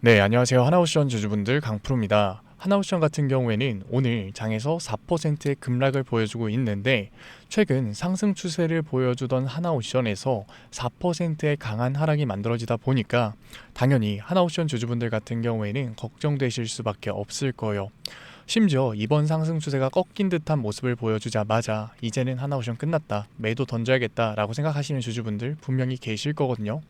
네, 안녕하세요. 하나옵션 주주분들 강프로입니다. 하나옵션 같은 경우에는 오늘 장에서 4%의 급락을 보여주고 있는데 최근 상승 추세를 보여주던 하나옵션에서 4%의 강한 하락이 만들어지다 보니까 당연히 하나옵션 주주분들 같은 경우에는 걱정되실 수밖에 없을 거예요. 심지어 이번 상승 추세가 꺾인 듯한 모습을 보여주자마자 이제는 하나옵션 끝났다, 매도 던져야겠다 라고 생각하시는 주주분들 분명히 계실 거거든요.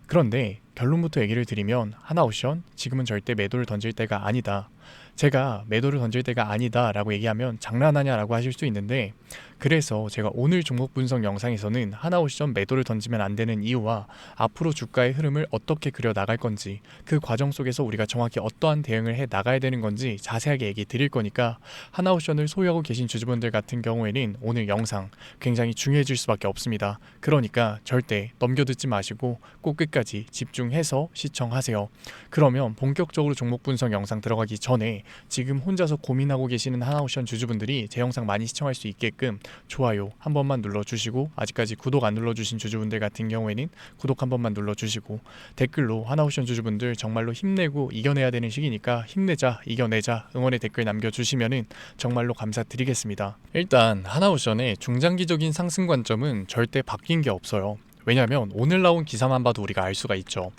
그런데 결론부터 얘기를 드리면 하나옵션 지금은 절대 매도를 던질 때가 아니다. 제가 매도를 던질 때가 아니다 라고 얘기하면 장난하냐 라고 하실 수 있는데, 그래서 제가 오늘 종목 분석 영상에서는 하나옵션 매도를 던지면 안 되는 이유와 앞으로 주가의 흐름을 어떻게 그려 나갈 건지, 그 과정 속에서 우리가 정확히 어떠한 대응을 해 나가야 되는 건지 자세하게 얘기 드릴 거니까 하나옵션을 소유하고 계신 주주분들 같은 경우에는 오늘 영상 굉장히 중요해질 수밖에 없습니다. 그러니까 절대 넘겨듣지 마시고 꼭 끝까지 집중해서 시청하세요. 그러면 본격적으로 종목 분석 영상 들어가기 전에 지금 혼자서 고민하고 계시는 하나옵션 주주분들이 제 영상 많이 시청할 수 있게끔 좋아요 한 번만 눌러주시고, 아직까지 구독 안 눌러주신 주주분들 같은 경우에는 구독 한 번만 눌러주시고, 댓글로 하나옵션 주주분들 정말로 힘내고 이겨내야 되는 시기니까 힘내자, 이겨내자 응원의 댓글 남겨주시면은 정말로 감사드리겠습니다. 일단 하나옵션의 중장기적인 상승 관점은 절대 바뀐 게 없어요. 왜냐하면 오늘 나온 기사만 봐도 우리가 알 수가 있죠.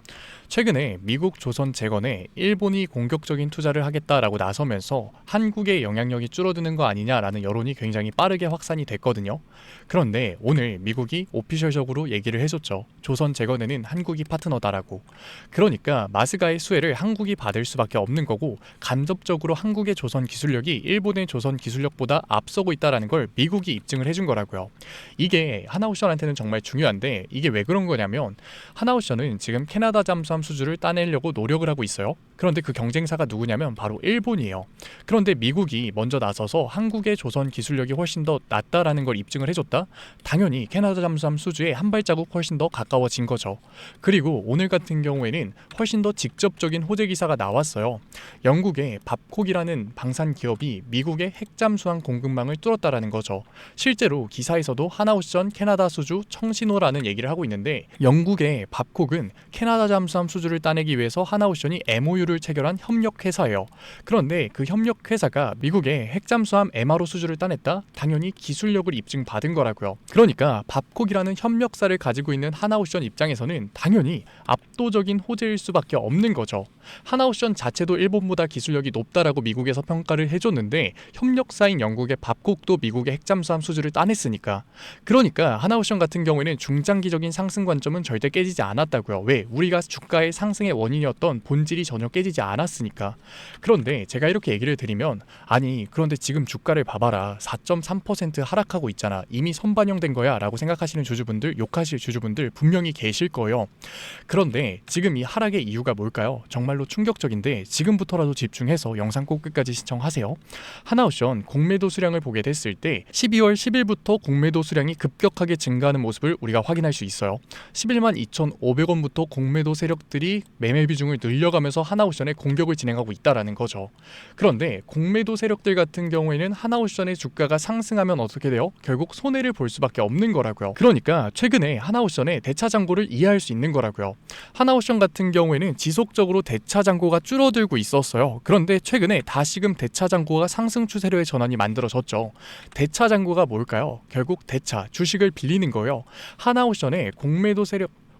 최근에 미국 조선 재건에 일본이 공격적인 투자를 하겠다라고 나서면서 한국의 영향력이 줄어드는 거 아니냐라는 여론이 굉장히 빠르게 확산이 됐거든요. 그런데 오늘 미국이 오피셜적으로 얘기를 해줬죠. 조선 재건에는 한국이 파트너다라고. 그러니까 마스가의 수혜를 한국이 받을 수밖에 없는 거고, 간접적으로 한국의 조선 기술력이 일본의 조선 기술력보다 앞서고 있다라는 걸 미국이 입증을 해준 거라고요. 이게 하나옵션한테는 정말 중요한데, 이게 왜 그런 거냐면 하나옵션은 지금 캐나다 잠수함 수주를 따내려고 노력을 하고 있어요. 그런데 그 경쟁사가 누구냐면 바로 일본이에요. 그런데 미국이 먼저 나서서 한국의 조선 기술력이 훨씬 더 낫다라는 걸 입증을 해줬다? 당연히 캐나다 잠수함 수주에 한 발자국 훨씬 더 가까워진 거죠. 그리고 오늘 같은 경우에는 훨씬 더 직접적인 호재 기사가 나왔어요. 영국의 밥콕이라는 방산 기업이 미국의 핵잠수함 공급망을 뚫었다라는 거죠. 실제로 기사에서도 하나옵션 캐나다 수주 청신호라는 얘기를 하고 있는데, 영국의 밥콕은 캐나다 잠수함 수주를 따내기 위해서 하나옵션이 MOU를 체결한 협력회사예요. 그런데 그 협력회사가 미국의 핵잠수함 MRO 수주를 따냈다? 당연히 기술력을 입증받은 거라고요. 그러니까 밥콕이라는 협력사를 가지고 있는 하나옵션 입장에서는 당연히 압도적인 호재일 수밖에 없는 거죠. 하나옵션 자체도 일본보다 기술력이 높다라고 미국에서 평가를 해줬는데, 협력사인 영국의 밥콕도 미국의 핵잠수함 수주를 따냈으니까. 그러니까 하나옵션 같은 경우에는 중장기적인 상승 관점은 절대 깨지지 않았다고요. 왜? 우리가 주가의 상승의 원인이었던 본질이 전혀 깨지지 않았으니까. 그런데 제가 이렇게 얘기를 드리면, 아니 그런데 지금 주가를 봐봐라, 4.3% 하락하고 있잖아, 이미 선반영된 거야 라고 생각하시는 주주분들, 욕하실 주주분들 분명히 계실 거예요. 그런데 지금 이 하락의 이유가 뭘까요? 정말로 충격적인데 지금부터라도 집중해서 영상 꼭 끝까지 시청하세요. 하나옵션 공매도 수량을 보게 됐을 때 12월 10일부터 공매도 수량이 급격하게 증가하는 모습을 우리가 확인할 수 있어요. 11만 2,500원부터 공매도 세력들이 매매 비중을 늘려가면서 하나옵션에 공격을 진행하고 있다라는 거죠. 그런데 공매도 세력들 같은 경우에는 하나옵션의 주가가 상승하면 어떻게 돼요? 결국 손해를 볼 수밖에 없는 거라고요. 그러니까 최근에 하나옵션의 대차 잔고를 이해할 수 있는 거라고요. 하나옵션 같은 경우에는 지속적으로 대차 잔고가 줄어들고 있었어요. 그런데 최근에 다시금 대차 잔고가 상승 추세로의 전환이 만들어졌죠. 대차 잔고가 뭘까요? 결국 대차, 주식을 빌리는 거예요. 하나옵션의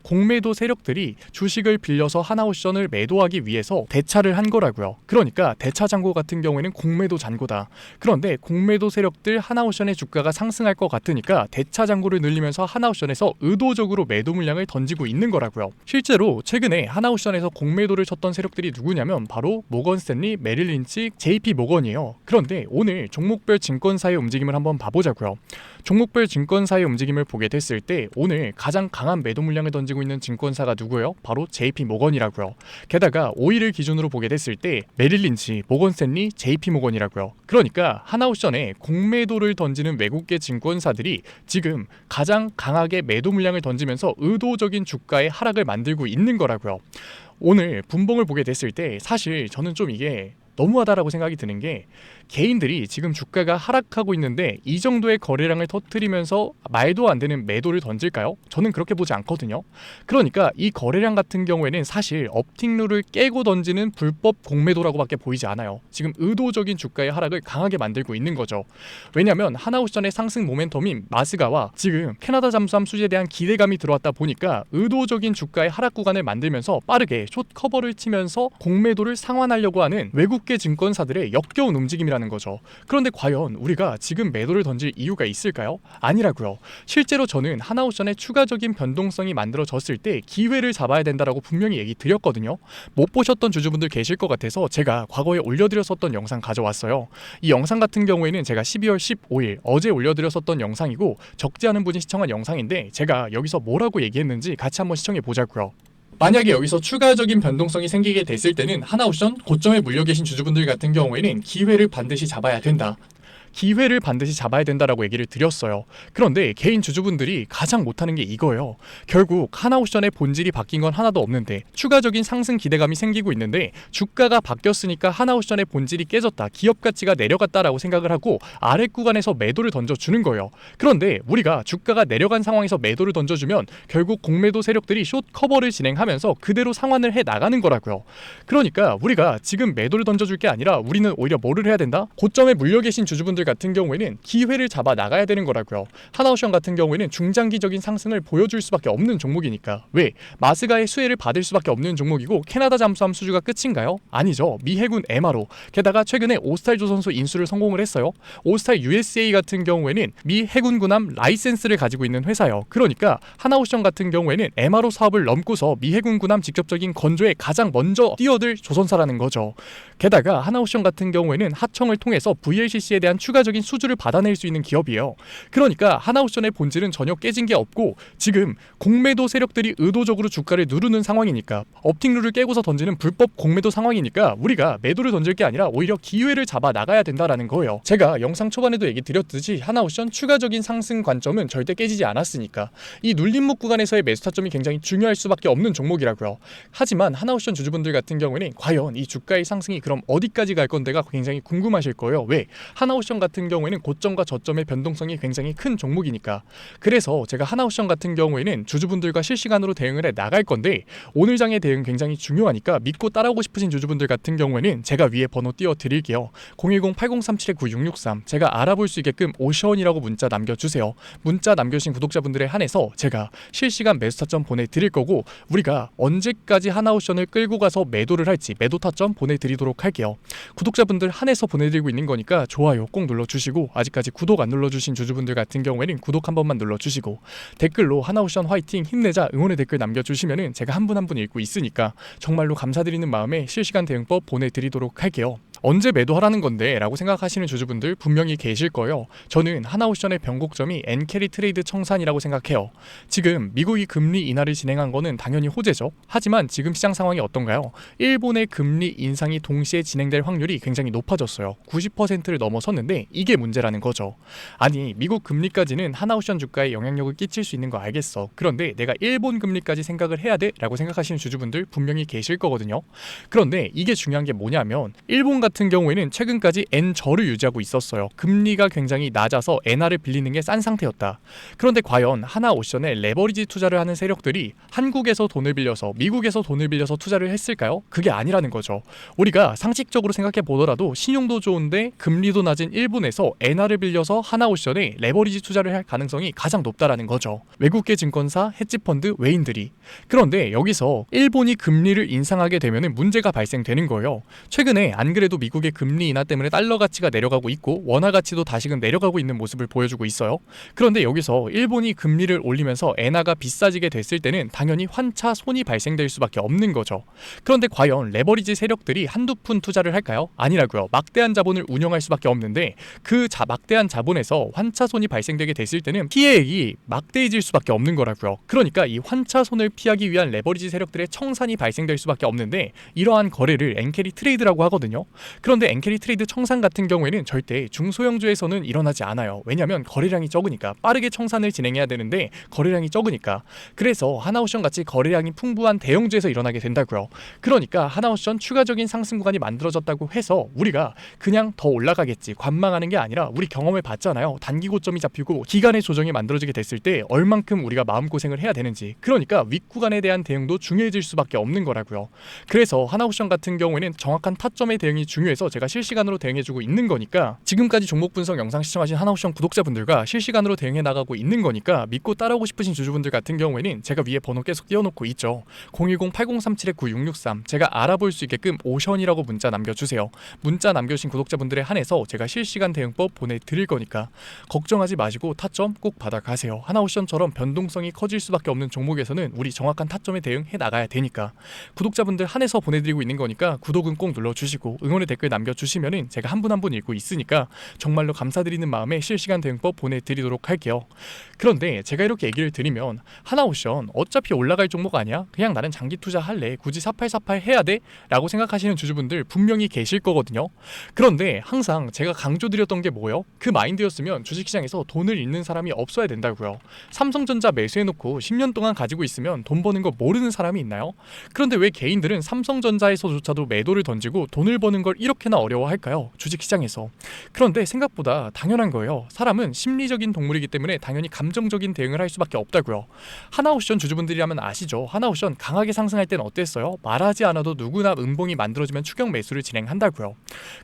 공매도 세력들이 주식을 빌려서 하나옵션을 매도하기 위해서 대차를 한 거라고요. 그러니까 대차 잔고 같은 경우에는 공매도 잔고다. 그런데 공매도 세력들 하나옵션의 주가가 상승할 것 같으니까 대차 잔고를 늘리면서 하나옵션에서 의도적으로 매도 물량을 던지고 있는 거라고요. 실제로 최근에 하나옵션에서 공매도를 쳤던 세력들이 누구냐면 바로 모건 스탠리, 메릴 린치, JP 모건이에요. 그런데 오늘 종목별 증권사의 움직임을 한번 봐보자고요. 종목별 증권사의 움직임을 보게 됐을 때 오늘 가장 강한 매도 물량을 던지고 있는 증권사가 누구예요? 바로 JP 모건이라고요. 게다가 5일을 기준으로 보게 됐을 때 메릴 린치, 모건 스탠리, JP 모건이라고요. 그러니까 하나옵션에 공매도를 던지는 외국계 증권사들이 지금 가장 강하게 매도 물량을 던지면서 의도적인 주가의 하락을 만들고 있는 거라고요. 오늘 분봉을 보게 됐을 때 사실 저는 좀 이게 너무하다라고 생각이 드는 게, 개인들이 지금 주가가 하락하고 있는데 이 정도의 거래량을 터뜨리면서 말도 안 되는 매도를 던질까요? 저는 그렇게 보지 않거든요. 그러니까 이 거래량 같은 경우에는 사실 업틱룰을 깨고 던지는 불법 공매도라고밖에 보이지 않아요. 지금 의도적인 주가의 하락을 강하게 만들고 있는 거죠. 왜냐하면 하나옵션의 상승 모멘텀인 마스가와 지금 캐나다 잠수함 수지에 대한 기대감이 들어왔다 보니까 의도적인 주가의 하락 구간을 만들면서 빠르게 숏 커버를 치면서 공매도를 상환하려고 하는 외국계 증권사들의 역겨운 움직임이라는 거죠. 그런데 과연 우리가 지금 매도를 던질 이유가 있을까요? 아니라고요. 실제로 저는 하나옵션의 추가적인 변동성이 만들어졌을 때 기회를 잡아야 된다라고 분명히 얘기 드렸거든요. 못 보셨던 주주분들 계실 것 같아서 제가 과거에 올려드렸었던 영상 가져왔어요. 이 영상 같은 경우에는 제가 12월 15일 어제 올려드렸었던 영상이고, 적지 않은 분이 시청한 영상인데 제가 여기서 뭐라고 얘기했는지 같이 한번 시청해 보자고요. 만약에 여기서 추가적인 변동성이 생기게 됐을 때는 하나옵션 고점에 물려 계신 주주분들 같은 경우에는 기회를 반드시 잡아야 된다. 기회를 반드시 잡아야 된다라고 얘기를 드렸어요. 그런데 개인 주주분들이 가장 못하는 게 이거예요. 결국 하나옵션의 본질이 바뀐 건 하나도 없는데 추가적인 상승 기대감이 생기고 있는데 주가가 바뀌었으니까 하나옵션의 본질이 깨졌다, 기업 가치가 내려갔다라고 생각을 하고 아래 구간에서 매도를 던져주는 거예요. 그런데 우리가 주가가 내려간 상황에서 매도를 던져주면 결국 공매도 세력들이 숏 커버를 진행하면서 그대로 상환을 해 나가는 거라고요. 그러니까 우리가 지금 매도를 던져줄 게 아니라 우리는 오히려 뭐를 해야 된다? 고점에 물려 계신 주주분들 같은 경우에는 기회를 잡아 나가야 되는 거라고요. 하나옵션 같은 경우에는 중장기적인 상승을 보여줄 수밖에 없는 종목이니까. 왜? 마스가의 수혜를 받을 수밖에 없는 종목이고, 캐나다 잠수함 수주가 끝인가요? 아니죠. 미 해군 MRO, 게다가 최근에 오스탈 조선소 인수를 성공을 했어요. 오스탈 USA 같은 경우에는 미 해군 군함 라이센스를 가지고 있는 회사예요. 그러니까 하나옵션 같은 경우에는 MRO 사업을 넘고서 미 해군 군함 직접적인 건조에 가장 먼저 뛰어들 조선사라는 거죠. 게다가 하나옵션 같은 경우에는 하청을 통해서 VLCC에 대한 추가적인 수주를 받아낼 수 있는 기업이에요. 그러니까 하나옵션의 본질은 전혀 깨진 게 없고, 지금 공매도 세력들이 의도적으로 주가를 누르는 상황이니까, 업틱룰을 깨고서 던지는 불법 공매도 상황이니까 우리가 매도를 던질 게 아니라 오히려 기회를 잡아 나가야 된다라는 거예요. 제가 영상 초반에도 얘기 드렸듯이 하나옵션 추가적인 상승 관점은 절대 깨지지 않았으니까 이 눌림목 구간에서의 매수 타점이 굉장히 중요할 수밖에 없는 종목이라고요. 하지만 하나옵션 주주분들 같은 경우에는 과연 이 주가의 상승이 그럼 어디까지 갈 건데가 굉장히 궁금하실 거예요. 왜? 하나옵션 같은 경우에는 고점과 저점의 변동성이 굉장히 큰 종목이니까. 그래서 제가 하나옵션 같은 경우에는 주주분들과 실시간으로 대응을 해 나갈 건데, 오늘 장의 대응 굉장히 중요하니까 믿고 따라오고 싶으신 주주분들 같은 경우에는 제가 위에 번호 띄워 드릴게요. 010-8037-9663, 제가 알아볼 수 있게끔 오션이라고 문자 남겨주세요. 문자 남겨주신 구독자분들에 한해서 제가 실시간 매수 타점 보내드릴 거고, 우리가 언제까지 하나옵션을 끌고 가서 매도를 할지 매도 타점 보내드리도록 할게요. 구독자분들 한해서 보내드리고 있는 거니까 좋아요 꼭 눌러주시고, 아직까지 구독 안 눌러주신 주주분들 같은 경우에는 구독 한 번만 눌러주시고, 댓글로 하나옵션 화이팅 힘내자 응원의 댓글 남겨주시면은 제가 한 분 한 분 읽고 있으니까 정말로 감사드리는 마음에 실시간 대응법 보내드리도록 할게요. 언제 매도하라는 건데 라고 생각하시는 주주분들 분명히 계실 거예요. 저는 하나옵션의 변곡점이 엔캐리 트레이드 청산이라고 생각해요. 지금 미국이 금리 인하를 진행한 거는 당연히 호재죠. 하지만 지금 시장 상황이 어떤가요? 일본의 금리 인상이 동시에 진행될 확률이 굉장히 높아졌어요. 90%를 넘어섰는데 이게 문제라는 거죠. 아니, 미국 금리까지는 하나옵션 주가에 영향력을 끼칠 수 있는 거 알겠어. 그런데 내가 일본 금리까지 생각을 해야 돼? 라고 생각하시는 주주분들 분명히 계실 거거든요. 그런데 이게 중요한 게 뭐냐면, 일본 같은 경우에는 최근까지 N저를 유지하고 있었어요. 금리가 굉장히 낮아서 엔화를 빌리는 게 싼 상태였다. 그런데 과연 하나옵션에 레버리지 투자를 하는 세력들이 한국에서 돈을 빌려서 미국에서 돈을 빌려서 투자를 했을까요? 그게 아니라는 거죠. 우리가 상식적으로 생각해 보더라도 신용도 좋은데 금리도 낮은 일본에서 엔화를 빌려서 하나옵션에 레버리지 투자를 할 가능성이 가장 높다라는 거죠. 외국계 증권사, 헤지펀드, 외인들이. 그런데 여기서 일본이 금리를 인상하게 되면 문제가 발생되는 거예요. 최근에 안 그래도 미국의 금리 인하 때문에 달러 가치가 내려가고 있고 원화 가치도 다시금 내려가고 있는 모습을 보여주고 있어요. 그런데 여기서 일본이 금리를 올리면서 엔화가 비싸지게 됐을 때는 당연히 환차 손이 발생될 수밖에 없는 거죠. 그런데 과연 레버리지 세력들이 한두 푼 투자를 할까요? 아니라고요. 막대한 자본을 운영할 수밖에 없는데 그 막대한 자본에서 환차 손이 발생되게 됐을 때는 피해액이 막대해질 수밖에 없는 거라고요. 그러니까 이 환차 손을 피하기 위한 레버리지 세력들의 청산이 발생될 수밖에 없는데, 이러한 거래를 엔캐리 트레이드라고 하거든요. 그런데 엔캐리 트레이드 청산 같은 경우에는 절대 중소형주에서는 일어나지 않아요. 왜냐하면 거래량이 적으니까, 빠르게 청산을 진행해야 되는데 거래량이 적으니까. 그래서 하나오션 같이 거래량이 풍부한 대형주에서 일어나게 된다고요. 그러니까 하나오션 추가적인 상승 구간이 만들어졌다고 해서 우리가 그냥 더 올라가겠지 관망하는 게 아니라, 우리 경험을 봤잖아요. 단기 고점이 잡히고 기간의 조정이 만들어지게 됐을 때 얼만큼 우리가 마음고생을 해야 되는지. 그러니까 윗구간에 대한 대응도 중요해질 수밖에 없는 거라고요. 그래서 하나옵션 같은 경우에는 정확한 타점의 대응이 중요해서 제가 실시간으로 대응해주고 있는 거니까, 지금까지 종목 분석 영상 시청하신 하나옵션 구독자분들과 실시간으로 대응해 나가고 있는 거니까 믿고 따라오고 싶으신 주주분들 같은 경우에는 제가 위에 번호 계속 띄워놓고 있죠. 010-8037-9663 제가 알아볼 수 있게끔 오션이라고 문자 남겨주세요. 문자 남겨주신 구독자분들에 한해서 제가 실시간 대응법 보내드릴 거니까 걱정하지 마시고 타점 꼭 받아가세요. 하나옵션처럼 변동성이 커질 수밖에 없는 종목에서는 우리 정확한 타점에 대응해 나가야 되니까 구독자분들 한해서 보내드리고 있는 거니까 구독은 꼭 눌러주시고 응원의 댓글 남겨주시면은 제가 한 분 한 분 읽고 있으니까 정말로 감사드리는 마음에 실시간 대응법 보내드리도록 할게요. 그런데 제가 이렇게 얘기를 드리면 하나옵션 어차피 올라갈 종목 아니야? 그냥 나는 장기 투자할래. 굳이 4848 해야 돼? 라고 생각하시는 주주분들 분명히 계실 거거든요. 그런데 항상 제가 강조드렸던 게 뭐예요? 그 마인드였으면 주식시장에서 돈을 잃는 사람이 없어야 된다고요. 삼성전자 매수해놓고 10년 동안 가지고 있으면 돈 버는 거 모르는 사람이 있나요? 그런데 왜 개인들은 삼성전자에서조차도 매도를 던지고 돈을 버는 걸 이렇게나 어려워할까요? 주식시장에서. 그런데 생각보다 당연한 거예요. 사람은 심리적인 동물이기 때문에 당연히 감정적인 대응을 할 수밖에 없다고요. 하나옵션 주주분들이라면 아시죠? 하나옵션 강하게 상승할 때는 어땠어요? 말하지 않아도 누구나 음봉이 만들어지면 추격 매수를 진행한다고요.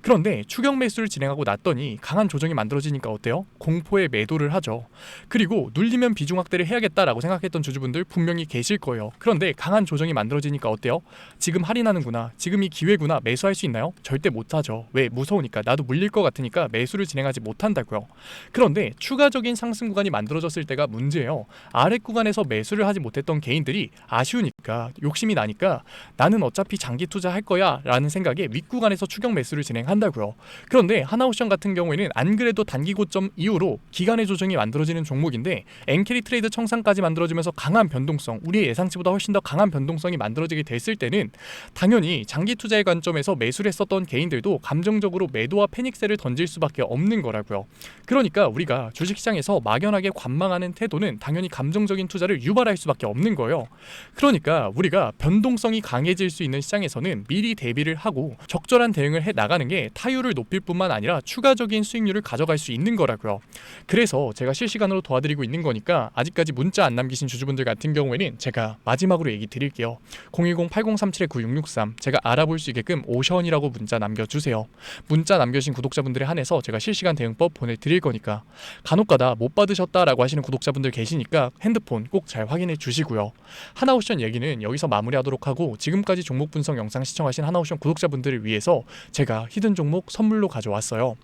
그런데 추격 매수를 진행하고 났더니 강한 조정이 만들어지니까 어때요? 공포에 매도를 하죠. 그리고 눌리면 비중 확대를 해야겠다라고 생각했던 주주분들 분명히 계실 거예요. 그런데 강한 조정이 만들어지니까 어때요? 지금 할인하는구나, 지금이 기회구나, 매수할 수 있나요? 절대 못하죠. 왜? 무서우니까, 나도 물릴 것 같으니까 매수를 진행하지 못한다고요. 그런데 추가적인 상승 구간이 만들어졌을 때가 문제예요. 아래 구간에서 매수를 하지 못했던 개인들이 아쉬우니까, 욕심이 나니까 나는 어차피 장기 투자할 거야 라는 생각에 윗구간에서 추격 매수를 진행한다고요. 그런데 하나옵션 같은 경우에는 안 그래도 단기 고점 이후로 기간의 조정이 만들어지는 종목인데 엔캐리 트레이드 청산까지 만들어지면서 강한 변동성, 우리의 예상치보다 훨씬 더 강한 변동성이 만들어지게 됐을 때는 당연히 장기 투자의 관점에서 매수를 했었던 개인들도 감정적으로 매도와 패닉셀을 던질 수밖에 없는 거라고요. 그러니까 우리가 주식시장에서 막연하게 관망하는 태도는 당연히 감정적인 투자를 유발할 수밖에 없는 거예요. 그러니까 우리가 변동성이 강해질 수 있는 시장에서는 미리 대비를 하고 적절한 대응을 해 나가는 게 타율을 높일 뿐만 아니라 추가적인 수익률을 가져갈 수 있는 거라고요. 그래서 제가 실시간으로 도와드리고 있는 거니까 아직까지 문자 안 남기신 주주분들 같은 경우에는 제가 마지막으로 얘기 드릴게요. 010-8037-9663 제가 알아볼 수 있게끔 오션이라고 문자 남겨주세요. 문자 남겨주신 구독자분들에 한해서 제가 실시간 대응법 보내드릴 거니까 간혹가다 못 받으셨다라고 하시는 구독자분들 계시니까 핸드폰 꼭 잘 확인해 주시고요. 하나옵션 얘기는 여기서 마무리하도록 하고, 지금까지 종목 분석 영상 시청하신 하나옵션 구독자분들을 위해서 제가 히든 종목 선물로 가져왔어요.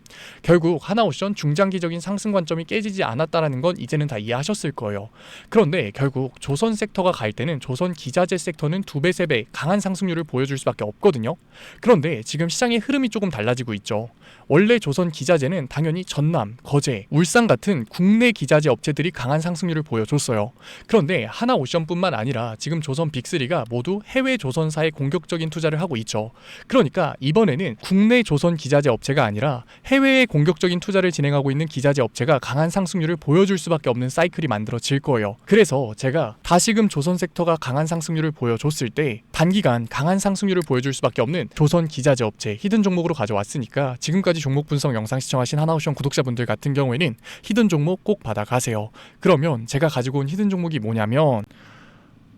결국 하나옵션 중장기적인 상승 관점이 깨지지 않았다라는 건 이제는 다 이해하셨을 거예요. 그런데 결국 조선 섹터가 갈 때는 조선 기자재 섹터는 2배, 3배 강한 상승률을 보여줄 수밖에 없거든요. 그런데 지금 시장의 흐름이 조금 달라지고 있죠. 원래 조선 기자재는 당연히 전남, 거제, 울산 같은 국내 기자재 업체들이 강한 상승률을 보여줬어요. 그런데 하나옵션뿐만 아니라 지금 조선 빅3가 모두 해외 조선사에 공격적인 투자를 하고 있죠. 그러니까 이번에는 국내 조선 기자재 업체가 아니라 해외에 공격적인 투자를 진행하고 있는 기자재 업체가 강한 상승률을 보여줄 수밖에 없는 사이클이 만들어질 거예요. 그래서 제가 다시금 조선 섹터가 강한 상승률을 보여줬을 때 단기간 강한 상승률을 보여줄 수밖에 없는 조선 기자재 업체 히든 종목으로 가져왔으니까 지금까지 종목 분석 영상 시청하신 하나옵션 구독자분들 같은 경우에는 히든 종목 꼭 받아가세요. 그러면 제가 가지고 온 히든 종목이 뭐냐면,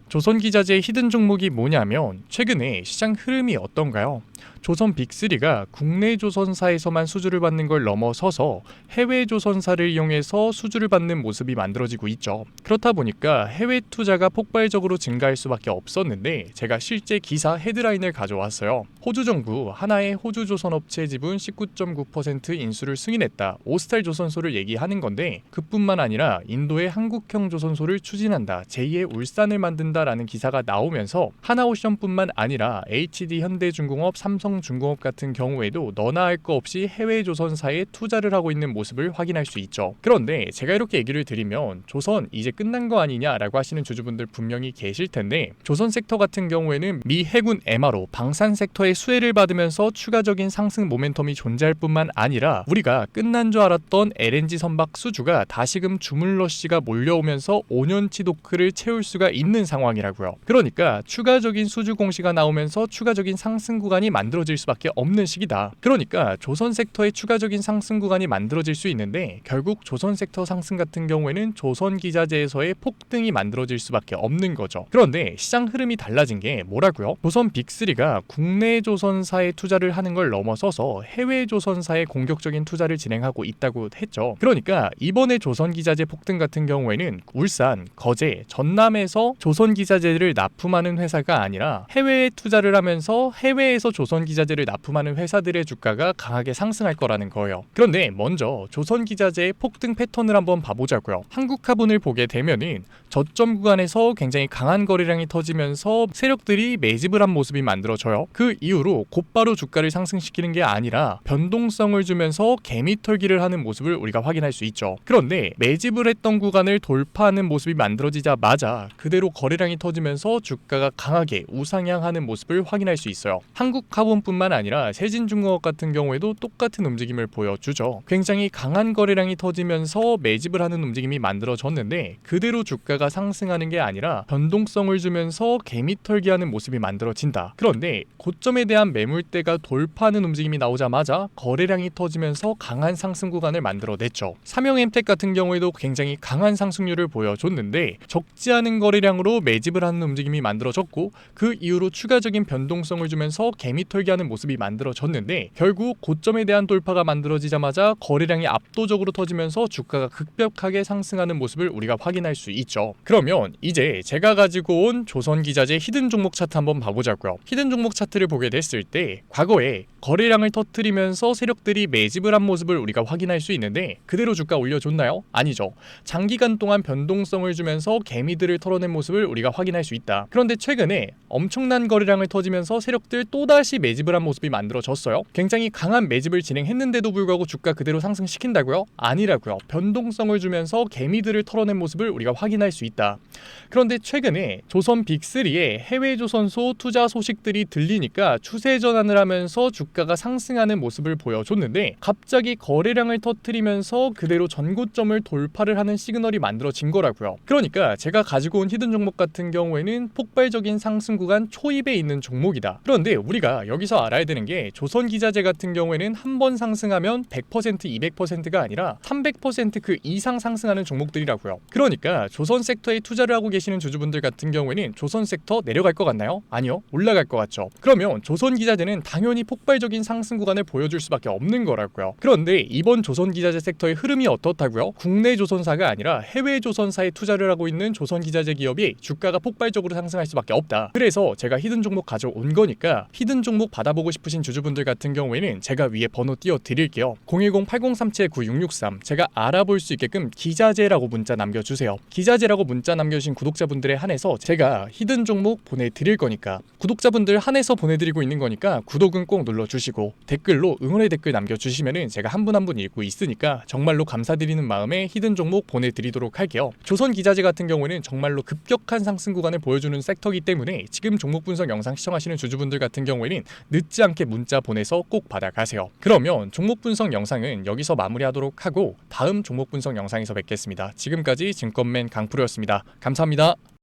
조선기자재의 히든 종목이 뭐냐면 최근에 시장 흐름이 어떤가요? 조선 빅3가 국내 조선사에서만 수주를 받는 걸 넘어서서 해외 조선사를 이용해서 수주를 받는 모습이 만들어지고 있죠. 그렇다 보니까 해외 투자가 폭발적으로 증가할 수밖에 없었는데 제가 실제 기사 헤드라인을 가져왔어요. 호주 정부 하나의 호주 조선업체 지분 19.9% 인수를 승인했다. 오스탈 조선소를 얘기하는 건데 그뿐만 아니라 인도의 한국형 조선소를 추진한다. 제2의 울산을 만든다라는 기사가 나오면서 하나옵션뿐만 아니라 HD 현대중공업, 삼성중공업 같은 경우에도 너나 할 거 없이 해외 조선사에 투자를 하고 있는 모습을 확인할 수 있죠. 그런데 제가 이렇게 얘기를 드리면 조선 이제 끝난 거 아니냐라고 하시는 주주분들 분명히 계실 텐데, 조선 섹터 같은 경우에는 미 해군 MRO 방산 섹터의 수혜를 받으면서 추가적인 상승 모멘텀이 존재할 뿐만 아니라 우리가 끝난 줄 알았던 LNG 선박 수주가 다시금 주물러시가 몰려오면서 5년치 도크를 채울 수가 있는 상황이라고요. 그러니까 추가적인 수주 공시가 나오면서 추가적인 상승 구간이 만들어질 수밖에 없는 시기다. 그러니까 조선 섹터의 추가적인 상승 구간이 만들어질 수 있는데, 결국 조선 섹터 상승 같은 경우에는 조선 기자재에서의 폭등이 만들어질 수밖에 없는 거죠. 그런데 시장 흐름이 달라진 게 뭐라고요? 조선 빅3가 국내 조선사에 투자를 하는 걸 넘어서서 해외 조선사에 공격적인 투자를 진행하고 있다고 했죠. 그러니까 이번에 조선 기자재 폭등 같은 경우에는 울산, 거제, 전남에서 조선 기자재를 납품하는 회사가 아니라 해외에 투자를 하면서 해외에서 조선 기자재를 납품하는 회사들의 주가가 강하게 상승할 거라는 거예요. 그런데 먼저 조선 기자재의 폭등 패턴을 한번 봐보자고요. 한국화분을 보게 되면은 저점 구간에서 굉장히 강한 거래량이 터지면서 세력들이 매집을 한 모습이 만들어져요. 그 이후로 곧바로 주가를 상승시키는 게 아니라 변동성을 주면서 개미털기를 하는 모습을 우리가 확인할 수 있죠. 그런데 매집을 했던 구간을 돌파하는 모습이 만들어지자마자 그대로 거래량이 터지면서 주가가 강하게 우상향하는 모습을 확인할 수 있어요. 한국화분뿐만 아니라 세진중공업 같은 경우에도 똑같은 움직임을 보여주죠. 굉장히 강한 거래량이 터지면서 매집을 하는 움직임이 만들어졌는데, 그대로 주가가 상승하는 게 아니라 변동성을 주면서 개미털기하는 모습이 만들어진다. 그런데 고점에 대한 매물대가 돌파하는 움직임이 나오자마자 거래량이 터지면서 강한 상승 구간을 만들어냈죠. 삼형엠텍 같은 경우에도 굉장히 강한 상승률을 보여줬는데 적지 않은 거래량으로 매집을 하는 움직임이 만들어졌고, 그 이후로 추가적인 변동성을 주면서 개미털기하는 모습이 만들어졌는데, 결국 고점에 대한 돌파가 만들어지자마자 거래량이 압도적으로 터지면서 주가가 급격하게 상승하는 모습을 우리가 확인할 수 있죠. 그러면 이제 제가 가지고 온 조선기자재 히든 종목 차트 한번 봐보자고요. 히든 종목 차트를 보게 됐을 때 과거에 거래량을 터뜨리면서 세력들이 매집을 한 모습을 우리가 확인할 수 있는데, 그대로 주가 올려줬나요? 아니죠. 장기간 동안 변동성을 주면서 개미들을 털어낸 모습을 우리가 확인할 수 있다. 그런데 최근에 엄청난 거래량을 터지면서 세력들 또다시 매집을 한 모습이 만들어졌어요. 굉장히 강한 매집을 진행했는데도 불구하고 주가 그대로 상승시킨다고요? 아니라고요. 변동성을 주면서 개미들을 털어낸 모습을 우리가 확인할 수 있다. 그런데 최근에 조선 빅3의 해외 조선소 투자 소식들이 들리니까 추세 전환을 하면서 주가가 상승하는 모습을 보여줬는데, 갑자기 거래량을 터뜨리면서 그대로 전고점을 돌파를 하는 시그널이 만들어진 거라고요. 그러니까 제가 가지고 온 히든 종목 같은 경우에는 폭발적인 상승 구간 초입에 있는 종목이다. 그런데 우리가 여기서 알아야 되는 게, 조선 기자재 같은 경우에는 한 번 상승하면 100%, 200%가 아니라 300% 그 이상 상승하는 종목들이라고요. 그러니까 조선 섹터에 투자를 하고 계시는 주주분들 같은 경우에는 조선 섹터 내려갈 것 같나요? 아니요, 올라갈 것 같죠. 그러면 조선 기자재는 당연히 폭발적인 상승 구간을 보여줄 수밖에 없는 거라고요. 그런데 이번 조선 기자재 섹터의 흐름이 어떻다고요? 국내 조선사가 아니라 해외 조선사에 투자를 하고 있는 조선 기자재 기업이 주가가 폭발적으로 상승할 수밖에 없다. 그래서 제가 히든 종목 가져온 거니까, 히든 종목 받아보고 싶으신 주주분들 같은 경우에는 제가 위에 번호 띄워 드릴게요. 010-8037-9663. 제가 알아볼 수 있게끔 기자재라고 문자 남겨주세요. 기자재라고 문자 남겨주신 구독자분들에 한해서 제가 히든 종목 보내드릴 거니까, 구독자분들 한해서 보내드리고 있는 거니까 구독은 꼭 눌러주시고 댓글로 응원의 댓글 남겨주시면은 제가 한 분 한 분 읽고 있으니까 정말로 감사드리는 마음에 히든 종목 보내드리도록 할게요. 조선 기자재 같은 경우는 정말로 급격한 상승 구간을 보여주는 섹터이기 때문에 지금 종목 분석 영상 시청하시는 주주분들 같은 경우에는 늦지 않게 문자 보내서 꼭 받아가세요. 그러면 종목 분석 영상은 여기서 마무리하도록 하고 다음 종목 분석 영상에서 뵙겠습니다. 지금까지 증권맨 강프로였습니다. 감사합니다.